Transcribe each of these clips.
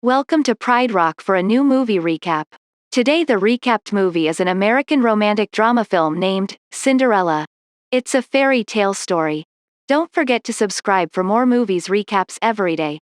Welcome to Pride Rock for a new movie recap. Today the recapped movie is an American romantic drama film named Cinderella. It's a fairy tale story. Don't forget to subscribe for more movies recaps every day.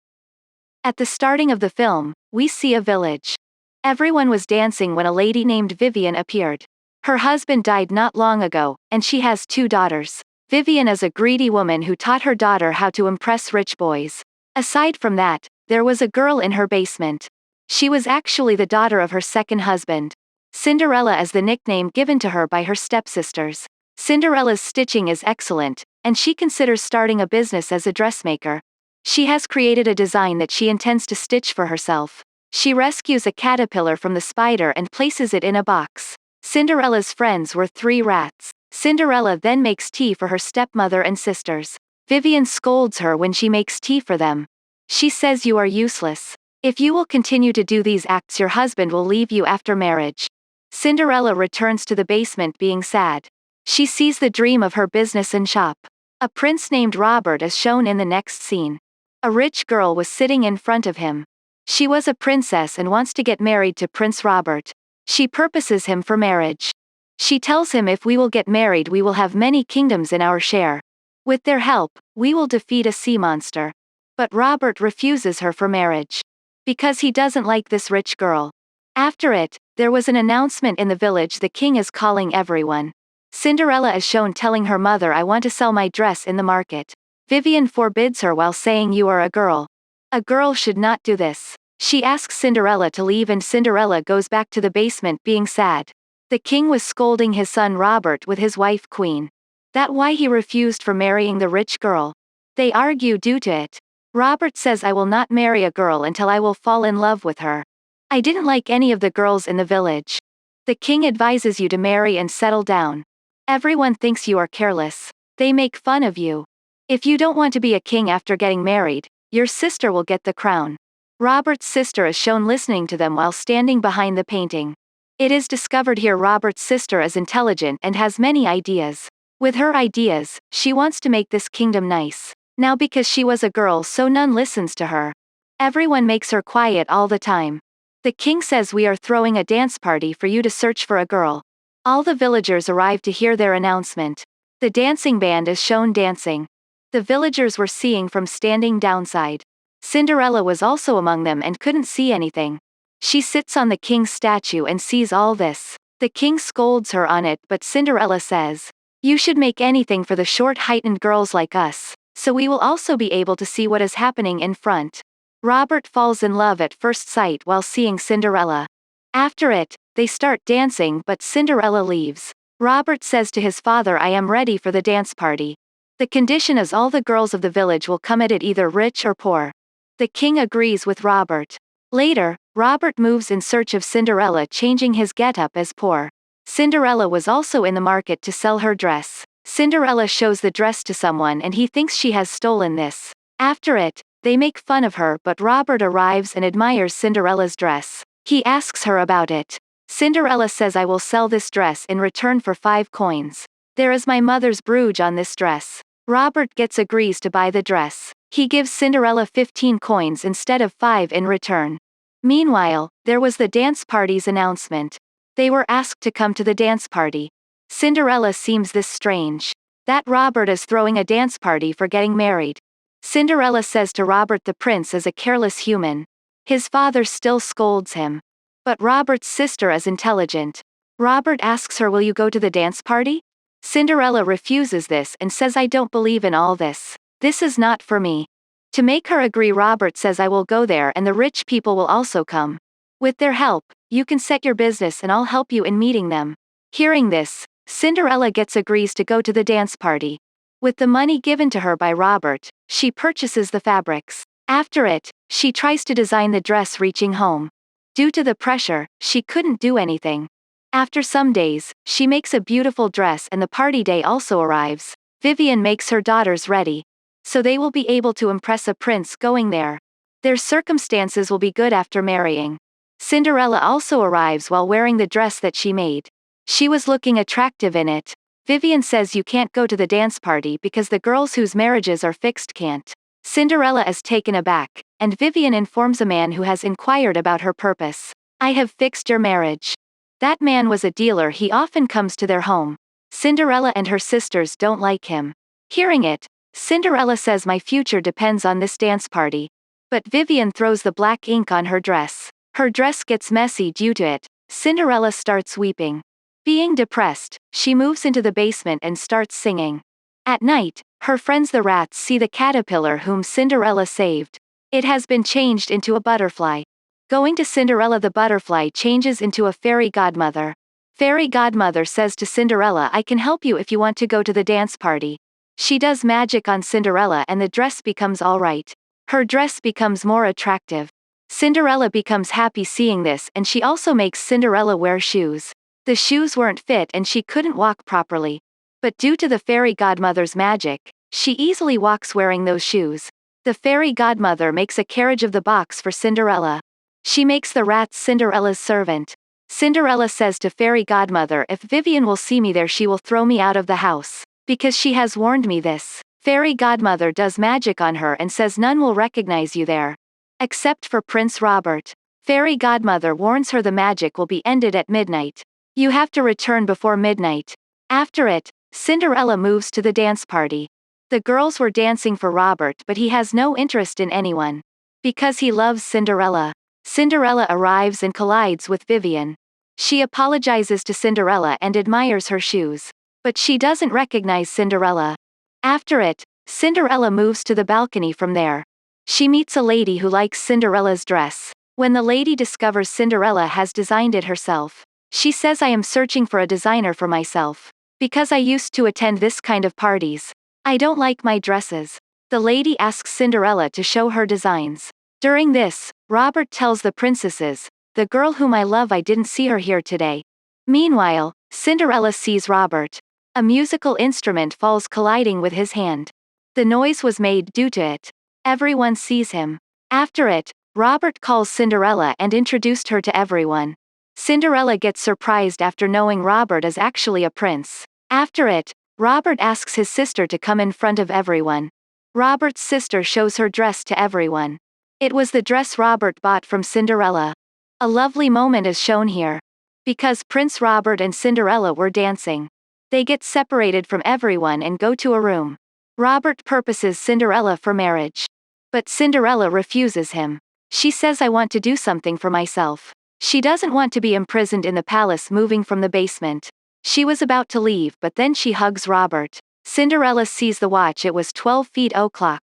At the starting of the film, we see a village. Everyone was dancing when a lady named Vivian appeared. Her husband died not long ago, and she has 2 daughters. Vivian is a greedy woman who taught her daughter how to impress rich boys. Aside from that, there was a girl in her basement. She was actually the daughter of her second husband. Cinderella is the nickname given to her by her stepsisters. Cinderella's stitching is excellent, and she considers starting a business as a dressmaker. She has created a design that she intends to stitch for herself. She rescues a caterpillar from the spider and places it in a box. Cinderella's friends were 3 rats. Cinderella then makes tea for her stepmother and sisters. Vivian scolds her when she makes tea for them. She says you are useless. If you will continue to do these acts, your husband will leave you after marriage. Cinderella returns to the basement being sad. She sees the dream of her business and shop. A prince named Robert is shown in the next scene. A rich girl was sitting in front of him. She was a princess and wants to get married to Prince Robert. She purposes him for marriage. She tells him if we will get married we will have many kingdoms in our share. With their help, we will defeat a sea monster. But Robert refuses her for marriage. Because he doesn't like this rich girl. After it, there was an announcement in the village: the king is calling everyone. Cinderella is shown telling her mother, I want to sell my dress in the market. Vivian forbids her while saying you are a girl. A girl should not do this. She asks Cinderella to leave and Cinderella goes back to the basement being sad. The king was scolding his son Robert with his wife Queen. That why he refused for marrying the rich girl. They argue due to it. Robert says I will not marry a girl until I will fall in love with her. I didn't like any of the girls in the village. The king advises you to marry and settle down. Everyone thinks you are careless. They make fun of you. If you don't want to be a king after getting married, your sister will get the crown. Robert's sister is shown listening to them while standing behind the painting. It is discovered here Robert's sister is intelligent and has many ideas. With her ideas, she wants to make this kingdom nice. Now because she was a girl so none listens to her. Everyone makes her quiet all the time. The king says we are throwing a dance party for you to search for a girl. All the villagers arrive to hear their announcement. The dancing band is shown dancing. The villagers were seeing from standing downside. Cinderella was also among them and couldn't see anything. She sits on the king's statue and sees all this. The king scolds her on it, but Cinderella says, you should make anything for the short-heightened girls like us. So we will also be able to see what is happening in front. Robert falls in love at first sight while seeing Cinderella. After it, they start dancing but Cinderella leaves. Robert says to his father, I am ready for the dance party. The condition is all the girls of the village will come at it either rich or poor. The king agrees with Robert. Later, Robert moves in search of Cinderella, changing his getup as poor. Cinderella was also in the market to sell her dress. Cinderella shows the dress to someone and he thinks she has stolen this. After it, they make fun of her but Robert arrives and admires Cinderella's dress. He asks her about it. Cinderella says I will sell this dress in return for 5 coins. There is my mother's brooch on this dress. Robert agrees to buy the dress. He gives Cinderella 15 coins instead of 5 in return. Meanwhile, there was the dance party's announcement. They were asked to come to the dance party. Cinderella seems this strange. That Robert is throwing a dance party for getting married. Cinderella says to Robert the prince is a careless human. His father still scolds him. But Robert's sister is intelligent. Robert asks her, will you go to the dance party? Cinderella refuses this and says I don't believe in all this. This is not for me. To make her agree, Robert says I will go there and the rich people will also come. With their help, you can set your business and I'll help you in meeting them. Hearing this, Cinderella agrees to go to the dance party. With the money given to her by Robert, she purchases the fabrics. After it, she tries to design the dress reaching home. Due to the pressure, she couldn't do anything. After some days, she makes a beautiful dress and the party day also arrives. Vivian makes her daughters ready. So they will be able to impress a prince going there. Their circumstances will be good after marrying. Cinderella also arrives while wearing the dress that she made. She was looking attractive in it. Vivian says you can't go to the dance party because the girls whose marriages are fixed can't. Cinderella is taken aback, and Vivian informs a man who has inquired about her purpose. I have fixed your marriage. That man was a dealer. He often comes to their home. Cinderella and her sisters don't like him. Hearing it, Cinderella says my future depends on this dance party. But Vivian throws the black ink on her dress. Her dress gets messy due to it. Cinderella starts weeping. Being depressed, she moves into the basement and starts singing. At night, her friends the rats see the caterpillar whom Cinderella saved. It has been changed into a butterfly. Going to Cinderella, the butterfly changes into a fairy godmother. Fairy godmother says to Cinderella, I can help you if you want to go to the dance party. She does magic on Cinderella and the dress becomes alright. Her dress becomes more attractive. Cinderella becomes happy seeing this, and she also makes Cinderella wear shoes. The shoes weren't fit and she couldn't walk properly. But due to the fairy godmother's magic, she easily walks wearing those shoes. The fairy godmother makes a carriage of the box for Cinderella. She makes the rats Cinderella's servant. Cinderella says to fairy godmother, if Vivian will see me there she will throw me out of the house, because she has warned me this. Fairy godmother does magic on her and says none will recognize you there. Except for Prince Robert. Fairy godmother warns her the magic will be ended at midnight. You have to return before midnight. After it, Cinderella moves to the dance party. The girls were dancing for Robert, but he has no interest in anyone. Because he loves Cinderella. Cinderella arrives and collides with Vivian. She apologizes to Cinderella and admires her shoes. But she doesn't recognize Cinderella. After it, Cinderella moves to the balcony from there. She meets a lady who likes Cinderella's dress. When the lady discovers Cinderella has designed it herself, she says I am searching for a designer for myself. Because I used to attend this kind of parties. I don't like my dresses. The lady asks Cinderella to show her designs. During this, Robert tells the princesses, the girl whom I love, I didn't see her here today. Meanwhile, Cinderella sees Robert. A musical instrument falls colliding with his hand. The noise was made due to it. Everyone sees him. After it, Robert calls Cinderella and introduced her to everyone. Cinderella gets surprised after knowing Robert is actually a prince. After it, Robert asks his sister to come in front of everyone. Robert's sister shows her dress to everyone. It was the dress Robert bought from Cinderella. A lovely moment is shown here. Because Prince Robert and Cinderella were dancing. They get separated from everyone and go to a room. Robert purposes Cinderella for marriage. But Cinderella refuses him. She says I want to do something for myself. She doesn't want to be imprisoned in the palace. Moving from the basement. She was about to leave, but then she hugs Robert. Cinderella sees the watch, it was 12 feet o'clock.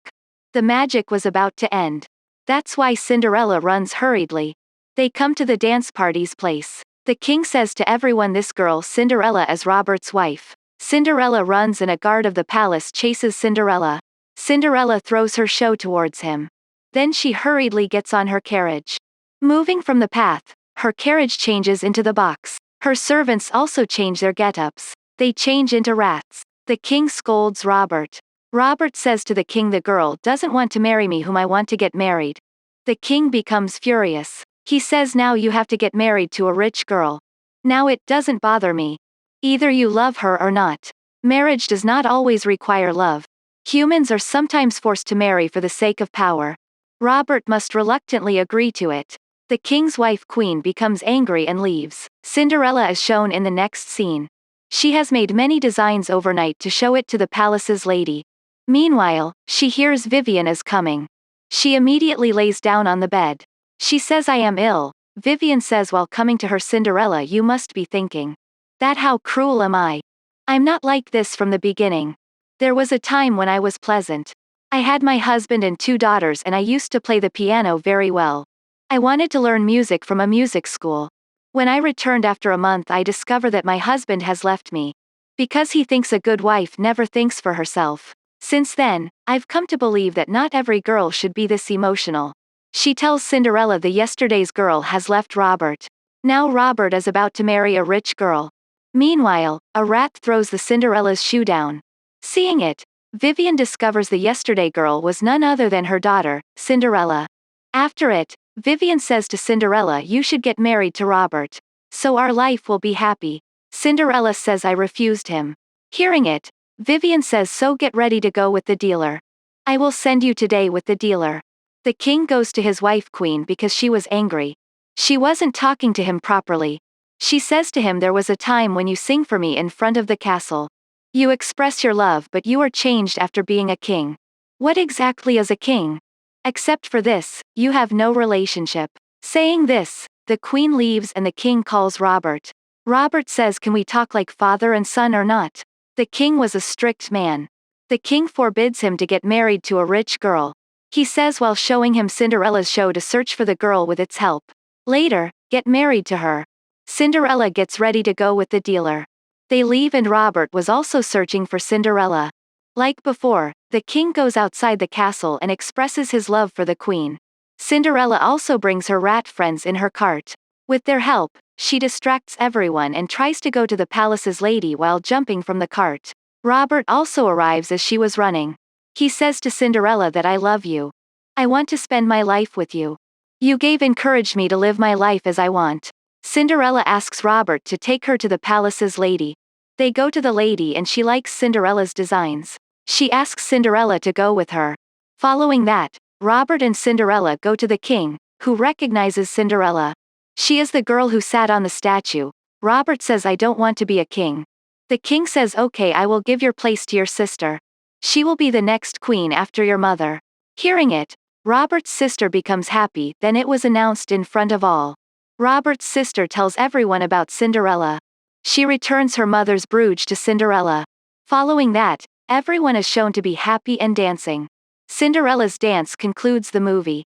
The magic was about to end. That's why Cinderella runs hurriedly. They come to the dance party's place. The king says to everyone this girl Cinderella is Robert's wife. Cinderella runs and a guard of the palace chases Cinderella. Cinderella throws her show towards him. Then she hurriedly gets on her carriage. Moving from the path, her carriage changes into the box. Her servants also change their get-ups. They change into rats. The king scolds Robert. Robert says to the king the girl doesn't want to marry me whom I want to get married. The king becomes furious. He says now you have to get married to a rich girl. Now it doesn't bother me. Either you love her or not. Marriage does not always require love. Humans are sometimes forced to marry for the sake of power. Robert must reluctantly agree to it. The king's wife queen becomes angry and leaves. Cinderella is shown in the next scene. She has made many designs overnight to show it to the palace's lady. Meanwhile, she hears Vivian is coming. She immediately lays down on the bed. She says I am ill. Vivian says while coming to her Cinderella you must be thinking. That how cruel am I? I'm not like this from the beginning. There was a time when I was pleasant. I had my husband and 2 daughters and I used to play the piano very well. I wanted to learn music from a music school. When I returned after a month I discover that my husband has left me. Because he thinks a good wife never thinks for herself. Since then, I've come to believe that not every girl should be this emotional. She tells Cinderella the yesterday's girl has left Robert. Now Robert is about to marry a rich girl. Meanwhile, a rat throws the Cinderella's shoe down. Seeing it, Vivian discovers the yesterday girl was none other than her daughter, Cinderella. After it, Vivian says to Cinderella you should get married to Robert. So our life will be happy. Cinderella says I refused him. Hearing it, Vivian says so get ready to go with the dealer. I will send you today with the dealer. The king goes to his wife Queen because she was angry. She wasn't talking to him properly. She says to him, there was a time when you sing for me in front of the castle. You express your love, but you are changed after being a king. What exactly is a king? Except for this, you have no relationship. Saying this, the queen leaves and the king calls Robert. Robert says, can we talk like father and son or not? The king was a strict man. The king forbids him to get married to a rich girl. He says while showing him Cinderella's show to search for the girl with its help. Later, get married to her. Cinderella gets ready to go with the dealer. They leave and Robert was also searching for Cinderella. Like before, the king goes outside the castle and expresses his love for the queen. Cinderella also brings her rat friends in her cart. With their help, she distracts everyone and tries to go to the palace's lady while jumping from the cart. Robert also arrives as she was running. He says to Cinderella that I love you. I want to spend my life with you. You encouraged me to live my life as I want. Cinderella asks Robert to take her to the palace's lady. They go to the lady and she likes Cinderella's designs. She asks Cinderella to go with her. Following that, Robert and Cinderella go to the king, who recognizes Cinderella. She is the girl who sat on the statue. Robert says, I don't want to be a king. The king says, okay, I will give your place to your sister. She will be the next queen after your mother. Hearing it, Robert's sister becomes happy. Then it was announced in front of all. Robert's sister tells everyone about Cinderella. She returns her mother's brooch to Cinderella. Following that, everyone is shown to be happy and dancing. Cinderella's dance concludes the movie.